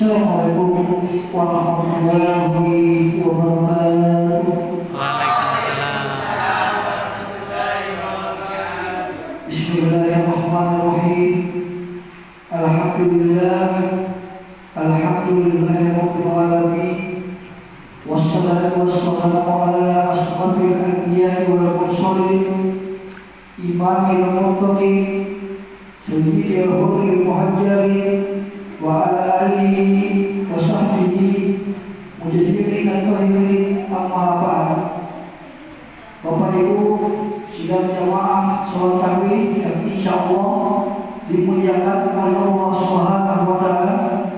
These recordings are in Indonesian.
Assalamualaikum warahmatullahi wabarakatuh. Waalaikumsalam. Bismillahirrahmanirrahim. Alhamdulillahirabbil alamin. Wassalatu wassalamu ala asyrafil anbiya'i wal mursalin, imamil muttaqin, sayyidil hurril muhajirin, wa ala alihi wa sahbihi mujahirin al-tahirin, amma ba'd. Bapak Ibu sidang jamaah salat tarawih yang insyaallah dimuliakan oleh Allah Subhanahu wa taala,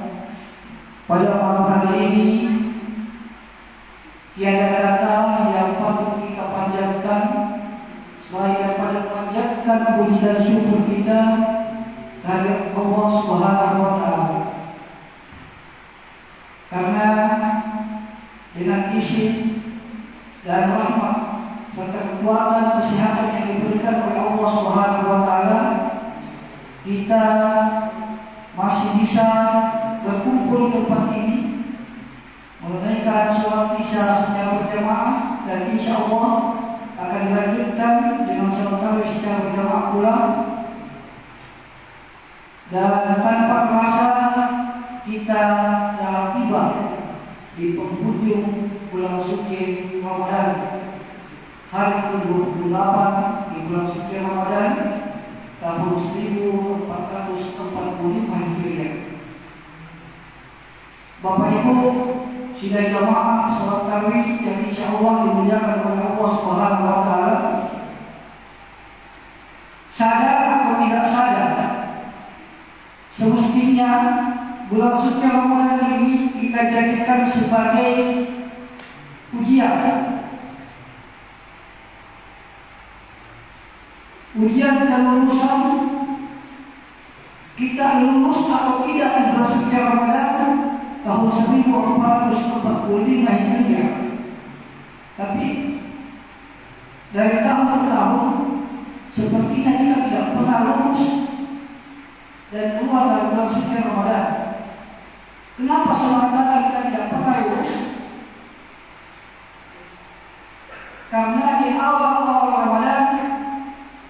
pada malam hari ini tiada kata yang patut kita panjatkan selain daripada memanjatkan puji dan syukur kita terhadap Allah Subhanahu wa taala. Karena dengan izin dan rahmat serta kekuatan kesehatan yang diberikan oleh Allah Subhanahu wa taala, kita masih bisa berkumpul di tempat ini menunaikan sholat isya secara berjamaah, dan insya Allah akan dilanjutkan dengan sholat tarawih secara berjamaah pula. Dan tanpa terasa kita telah tiba di penghujung bulan suci Ramadan, hari ke-28 di bulan suci Ramadan tahun 1445 Hijriah. Bapak Ibu sidang jamaah salat tarawih yang insyaallah dimuliakan oleh Allah Subhanahu wa taala, sadar atau tidak sadar, semestinya bulan suci Ramadan ini kita jadikan sebagai ujian. Ujian kelulusan kita lulus atau tidak di bulan suci Ramadan tahun 1445 Hijriah. Tapi dari tahun ke tahun sepertinya kita tidak pernah lulus dan keluar dari bulan suci Ramadan. Kenapa sementara kita tidak pernah lulus? Karena di awal-awal Ramadan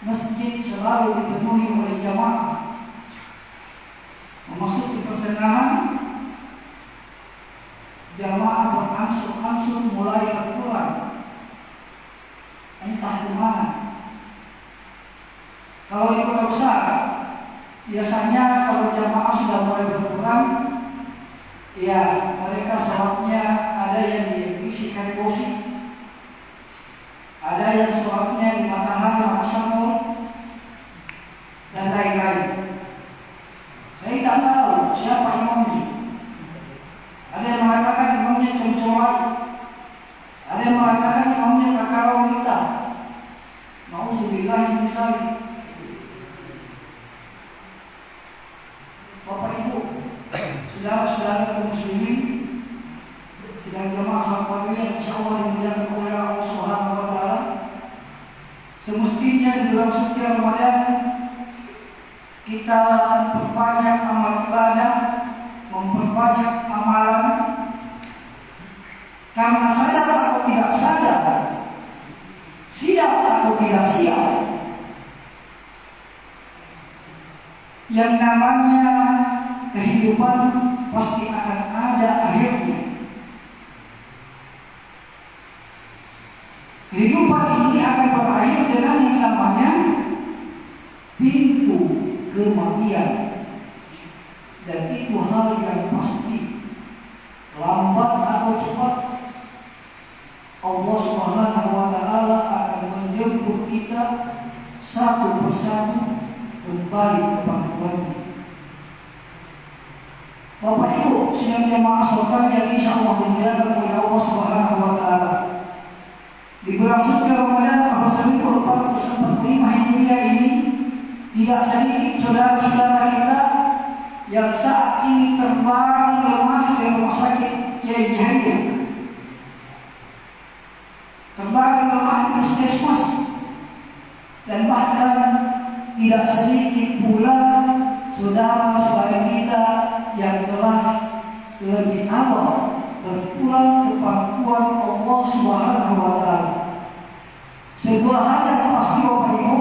masjid selalu dipenuhi oleh jamaah. Memasuki pertengahan, jamaah berangsur-angsur mulai berkurang, entah di mana. Kalau di kota besar, biasanya kalau jamaah sudah mulai berkurang, ya mereka sholatnya ada yang di Karebosi, ada yang sholatnya di Matahari, Makassar, dan lain-lain. Saya tidak tahu siapa imamnya. Ada yang mengatakan imamnya Concolai, ada yang mengatakan imamnya Kakarau Mita. Nauzubillah min dzalik. Bapak Ibu, saudara-saudara kaum muslimin, sidang jamaah salat tarawih yang insyaallah dimuliakan oleh Allah Subhanahu wa taala, semestinya di bulan suci Ramadan kita memperbanyak amal ibadah, memperbanyak amalan, karena sadar atau tidak sadar, siap atau tidak siap, yang namanya kehidupan pasti akan ada akhirnya. Kehidupan ini akan berakhir dengan yang namanya pintu kematian, dan itu hal yang pasti. Lambat atau cepat Allah Subhanahu wa taala akan menjemput kita satu persatu kembali kepada Tuhan. Bapak Ibu sidang jamaah salat yang insyaallah dimuliakan oleh Allah Subhanahu wa taala, di bulan suci Ramadan tahun 1445 Hijriah ini tidak sedikit saudara-saudara kita yang saat ini terbang lemah di rumah sakit Kiai Haji, terbang lemah di puskesmas, dan bahkan tidak sedikit pula saudara-saudara kita yang telah lebih awal berpulang ke pangkuan Allah Subhanahu wa Ta'ala. Sebuah hal yang pasti Bapak Ibu,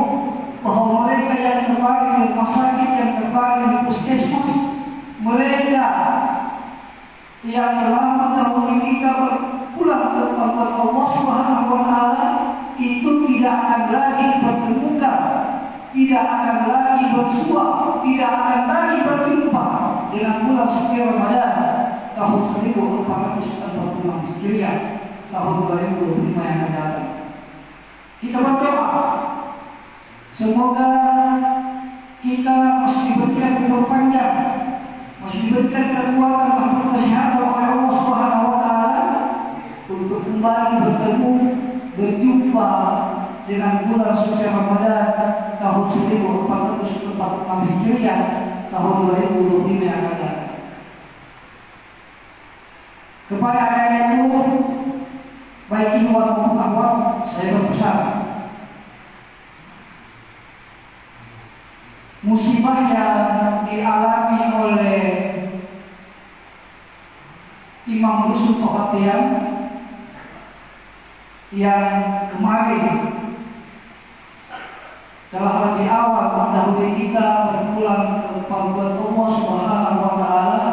bahwa mereka yang kembali di rumah sakit, yang kembali di puskesmas, mereka yang telah mendahului kita berpulang ke pangkuan Allah Subhanahu wa Ta'ala, itu tidak akan lagi dipertemukan, tidak akan lagi bersua, tidak akan lagi berjumpa dengan bulan suci Ramadan tahun 1446 Hijriah, tahun 2025 yang akan datang. Kita berdoa semoga kita masih diberikan umur panjang, masih diberikan kekuatan dan kesehatan oleh Allah Subhanahu wa Ta'ala untuk kembali bertemu, berjumpa dengan bulan suci Ramadan tahun 1446 Hijriah, tahun 2025 yang akan datang. Kepada anak-anakku, baik ibu maupun akhwat, saya berpesan, musibah yang dialami oleh Imam Rusul Tohatian yang kemarin telah lebih awal mendahului kita berpulang ke pangkuan Allah Subhanahu wa Ta'ala,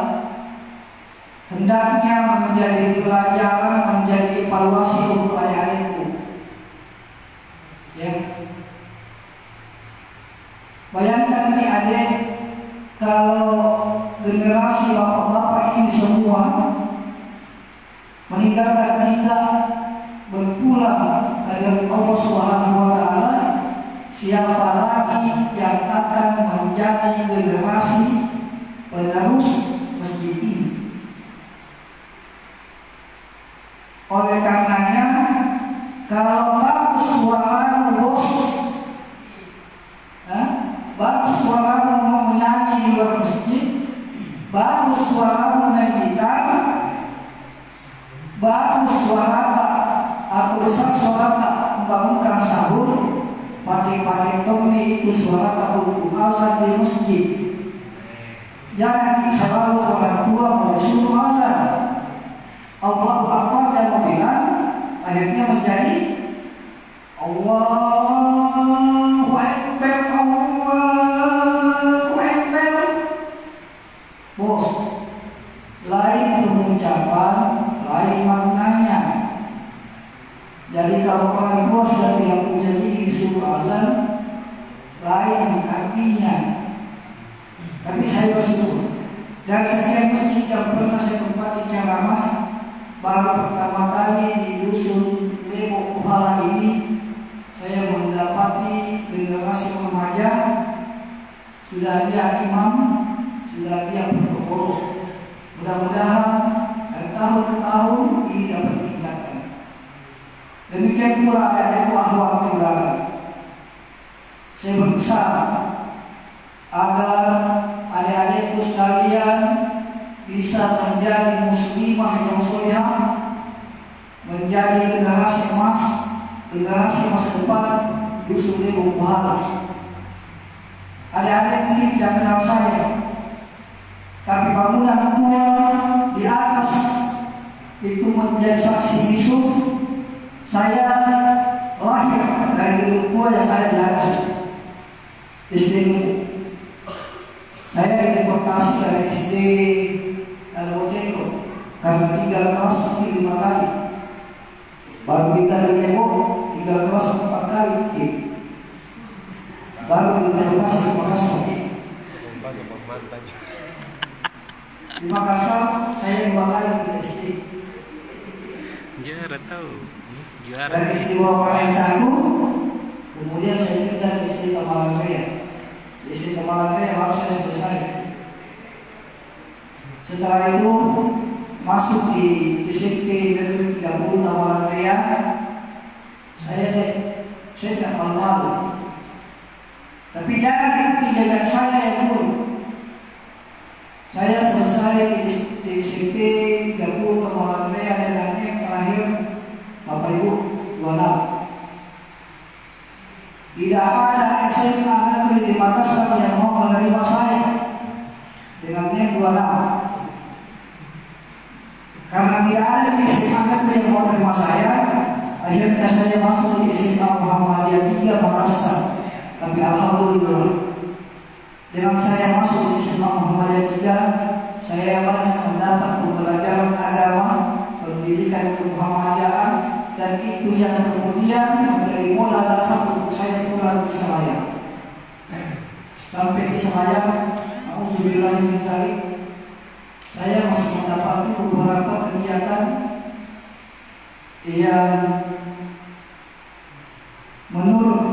hendaknya menjadi pelajaran, menjadi evaluasi untuk adik-adikku. Ya. Bayangkan nih adik, kalau generasi bapak-bapak ini semua meninggalkan kita, berpulang dari Allah Subhanahu wa Ta'ala, siapa lagi yang akan menjadi generasi penerus masjid ini? Oleh karenanya, kalau bagus suaramu bos, bagus suaramu mau menyanyi di luar masjid, bagus suaramu main gitar, bagus suara aku besar suara membangunkan sahur, pakai tommy itu suara untuk azan di masjid. Jangan selalu orang tua mau disuruh azan, Allahu Akbar dan bilang, akhirnya menjadi Allahu Akbar, Allahu Akbar. Bos, lain pengucapan, lain maknanya. Jadi kalau orang tua sudah tidak punya diri disuruh azan, lain artinya. Tapi saya bersyukur dari sekian masjid yang pernah saya tempati ceramah, baru pertama kali di dusun Depok Kuhala ini saya mendapati generasi remaja sudah dia imam, sudah dia protokol. Mudah-mudahan dari tahun ke tahun ini dapat ditingkatkan. Demikian pula adik-adikku akhwat di belakang. Saya berpesan agar adik-adikku sekalian bisa menjadi muslimah yang solehah, menjadi generasi emas, generasi masa depan dusun Depok Kuhala. Adik-adik mungkin tidak kenal saya, tapi bangunan tua di atas itu menjadi saksi bisu saya lahir dari gedung tua yang ada di atas SD. Saya dideportasi dari SD Dalbojengko karena tinggal kelas 5 kali. Baru kita dari Depok tinggal kelas 4 kali. Baru dideportasi di Makassar. Di Makassar saya 2 kali di SD. Juara tahu. Juara. Dari SD Wawaran 1, kemudian saya pindah ke SD Tamalan Raya. Di SD Tamalan Raya harus saya selesai. Setelah itu masuk di SMP Negeri 30 Tamalan Raya. Saya tidak malu-malu. Tapi jangan ikuti jejak saya yang dulu. Saya selesai di SMP 30 Tamalan Raya dengan yang terakhir Bapak Ibu 26. Tidak ada SMA negeri di Makassar yang mau menerima saya dengan yang 26. Karena tidak ada di SMA negeri yang mau terima saya, akhirnya saya masuk di SMA Muhammadiyah 3 Makassar. Tapi alhamdulillah, dengan saya masuk di SMA Muhammadiyah 3, saya banyak mendapat pembelajaran agama, pendidikan kemuhammadiyaan, dan itu yang kemudian menjadi modal dasar untuk saya pulang ke Selayar. Sampai di Selayar, alhamdulillah saya masih mendapati beberapa kegiatan yang menurut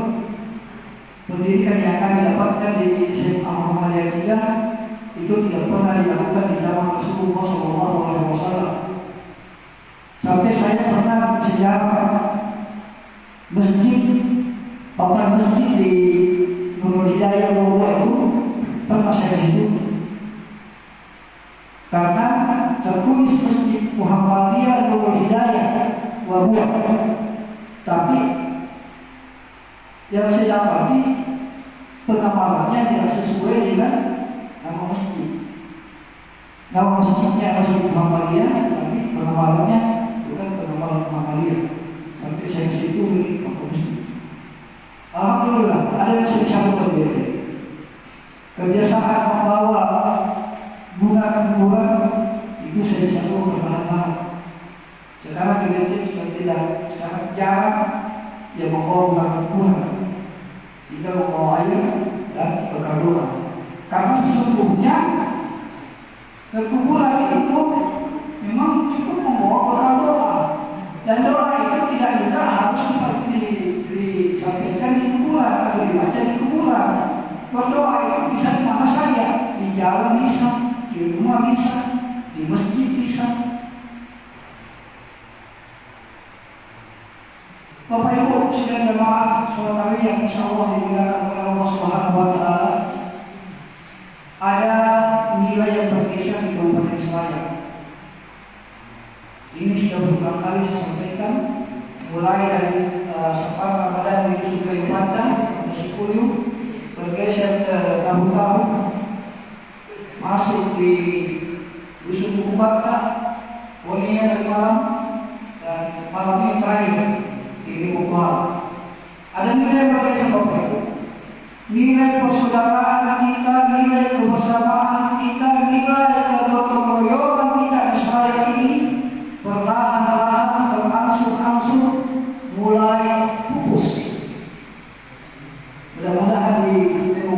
pendidikan yang kami dapatkan di SMA Muhammadiyah 3 itu tidak pernah dilakukan di zaman Rasulullah SAW. Sampai saya pernah sejarah masjid, papan masjid di Nurul Hidayah itu pernah saya situ. Karena tertulis Masjid Muhammadiyah Nurul Hidayah Wabuah, tapi yang saya dapati penamaannya tidak sesuai dengan nama masjid. Nama masjidnya Masjid Muhammadiyah, tapi penamaannya bukan penamaan Muhammadiyah. Sampai saya situ ini masjid. Alhamdulillah, ada yang saya sampaikan berbeda. Kebiasaan membawa bunga kuburan itu saya selalu berbahan-bahan. Sekarang di Belanda sudah tidak, sangat jarang yang membawa bunga kuburan. Kita membawa air dan bekal doa. Karena sesungguhnya ke kuburan itu memang cukup membawa bekal doa. Dan doa itu tidak juga harus disampaikan di kuburan atau dibaca di kuburan. Berdoa itu bisa di mana saja, di jalan bisa, di rumah bisa, di masjid bisa. Bapak Ibu sidang jemaah sholat tarawih yang insyaallah dimuliakan oleh Allah Subhanahu wa taala. Ada nilai yang bergeser di Kabupaten Selayar. Ini sudah berulang kali saya sampaikan, mulai dari sepan Ramadan di Sungai Padang atau Sikuyu, bergeser ke Kabu-Kabu, masuk di Dusun Buku Bakta, Ponia dari malam, dan malam ini terakhir di Bogor. Ada nilai bergeser Bapak Ibu, nilai persaudaraan kita, nilai kebersamaan kita, nilai kegotong royongan kita di Selayar ini perlahan-lahan berangsur-angsur mulai pupus. Mudah-mudahan di Tempo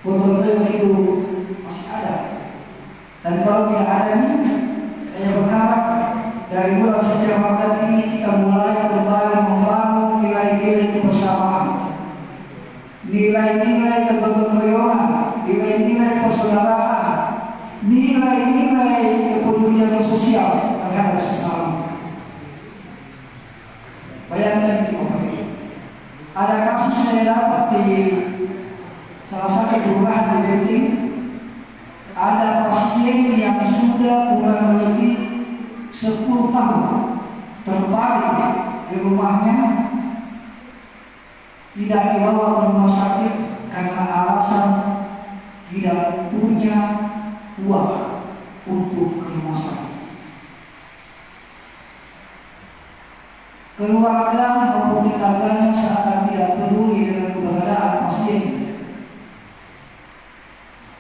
gotong royong itu masih ada. Dan kalau tidak ada ini, saya berharap dari bulan suci Ramadan ini kita mulai kembali membangun nilai-nilai kebersamaan, nilai-nilai kegotong royongan, nilai-nilai persaudaraan, nilai-nilai kepedulian sosial terhadap sesama. Bayangkan ini, ada kasus saya dapat di salah satu kelurahan di Beting, ada pasien yang sudah kurang lebih 10 tahun terbaring di rumahnya, tidak dibawa ke rumah sakit karena alasan tidak punya uang untuk ke rumah sakit. Keluarga maupun tetangganya seakan tidak peduli dengan keberadaan pasien.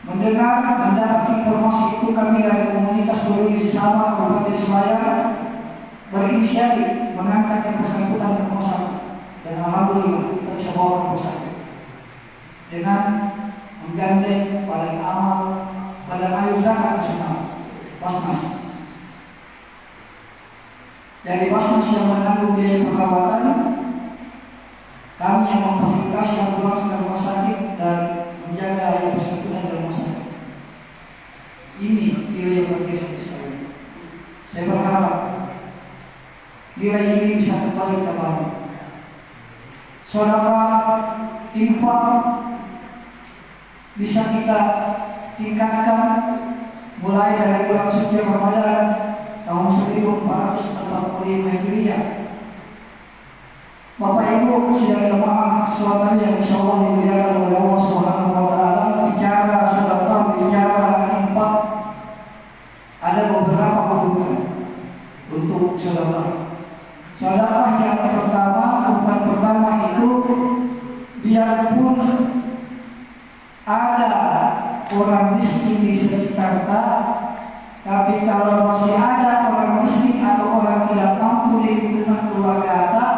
Mendapat informasi itu, kami dari komunitas peduli sesama Kabupaten Selayar berinisiatif mengangkat yang bersangkutan ke rumah sakit, dan alhamdulillah kita bisa bawa ke rumah sakit dengan menggandeng Badan Air Zakat Nasional, Basnas. Dari Basnas yang menanggung biaya perawatan, kami yang memfasilitasi ambulans ke rumah sakit dan menjaga yang bersangkutan di rumah sakit. Ini nilai yang bergeser sekali. Saya berharap nilai ini bisa kembali kita bangun. Sedekah, infak bisa kita tingkatkan mulai dari bulan suci Ramadan tahun 1445 Hijriah. Bapak Ibu sidang jemaah sholat yang insyaallah dimuliakan oleh Allah Subhanahu wa taala, bicara sedekah, bicara infak, ada orang miskin di sekitar kita. Tapi kalau masih ada orang miskin atau orang tidak mampu di lingkungan keluarga kita,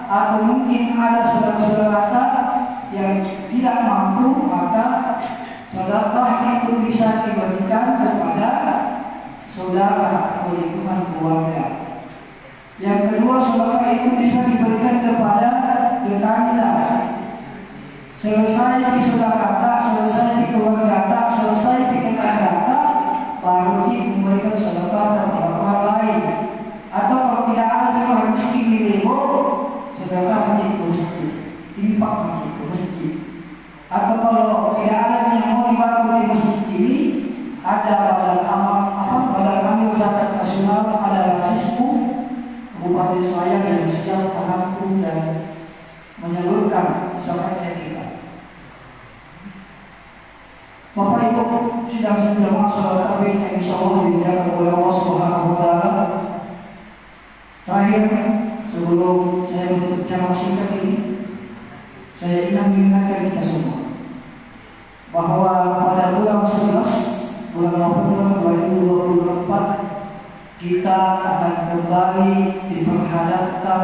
atau mungkin ada saudara-saudara kita yang tidak mampu, maka sedekah itu bisa diberikan kepada saudara atau lingkungan keluarga. Yang kedua, sedekah itu bisa diberikan kepada tetangga. Selesai di saudara kita, selesai di keluarga kita, selesai di tetangga kita, baru memberikan sedekah kepada orang lain. Atau kalau tidak ada orang miskin di demo, sedekah masjid ke masjid, infak masjid ke masjid. Atau kalau tidak ada yang mau dibangun di masjid ini, ada badan amil zakat nasional, ada rasisku Kabupaten Selayar yang siap menampung dan menyalurkan zakatnya kita. Bapak Ibu sidang jamaah salat tarawih yang insyaallah dimuliakan oleh Allah Subhanahu wa taala. Terakhir, sebelum saya menutup ceramah singkat ini, saya ingin mengingatkan kita semua bahwa pada bulan 11 bulan November 2024 kita akan kembali diperhadapkan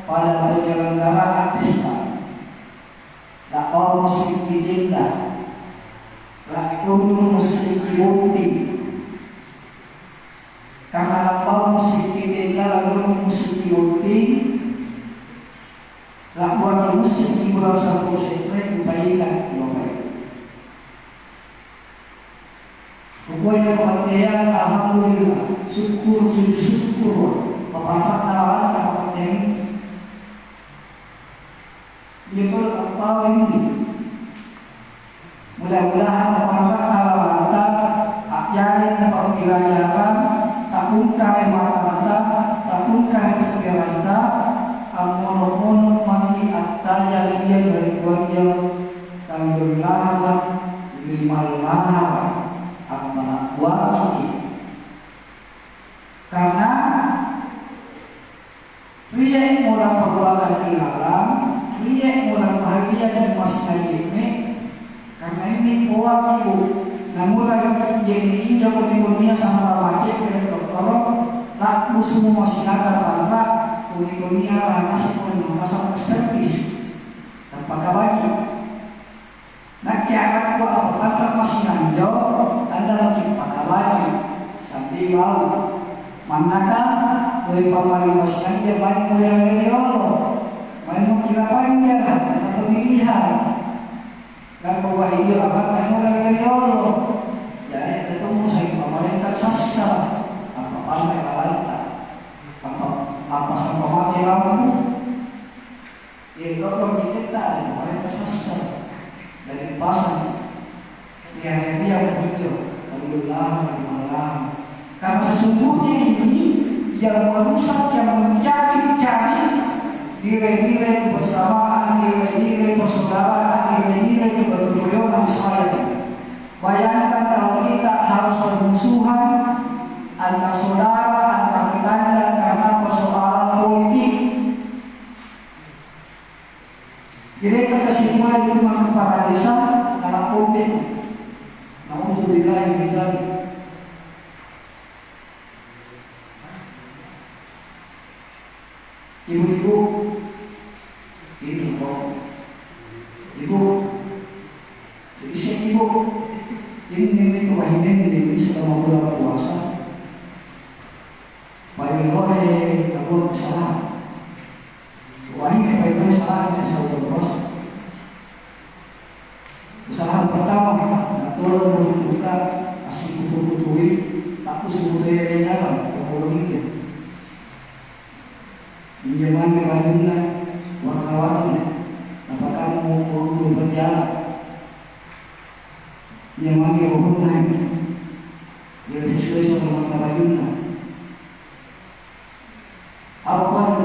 pada penyelenggaraan pesta dakwah muslim di Dinda, lakun muslim di Bukti. Karena dakwah muslim di Dinda, lakun muslim di Bukti, lakukan muslim di bulan 1 September dibayikan Bapak. Pokoknya kepentingan alhamdulillah, syukur Bapak taala kepentingan dia perlu tahu ini. Mudah-mudahan Bapak taala ajarin pelajaran takungkan mata takungkan pikiran kita, amun mati ataya dia dari keluarga alhamdulillah lima karena riak orang perbuatan ilalang, riak orang bahagia dan masih ini. Karena ini buat ibu, namun lagi jadi injak dunia sama wajib dari dokter, laku semua masyarakat tanpa dunia masih mengkasar estetis tanpa kabagi. Nak kiamat gua apa masih nanjo, anda lagi pada lagi sampai mau. Manakah dari pamali masih dia main mulia dari Allah, main mengkirapan dia karena pemilihan dan bahwa itu apa main mulia dari Allah. Jadi ketemu saya pemerintah sasar apa pandai balanta apa sama mati lampu ya dokter kita dan pemerintah sasar dari pasang dia begitu alhamdulillah. Karena sesungguhnya ini yang merusak, yang mencari nilai-nilai kebersamaan, nilai-nilai persaudaraan, nilai-nilai kegotong-royongan Israel. Bayangkan kalau kita harus bermusuhan antar saudara, antar tetangga karena persoalan politik. Jadi kesimpulan di rumah kepala desa adalah politik. Nauzubillah min dzalik. Ibu-ibu, itu kok. Ibu, jadi saya ibu, ini kewahidan ini selama bulan puasa. Paling rohe, takut kesalahan. Wahai paling kesalahan yang saya puasa. Kesalahan pertama, turun membuka asik kutu-kutui, takut sebutnya jalan, kepulauan pinjaman kepadanya, wartawan-nya, apakah mau berjalan? Pinjaman kepadanya, jadi sesuai sama kepadanya. Apa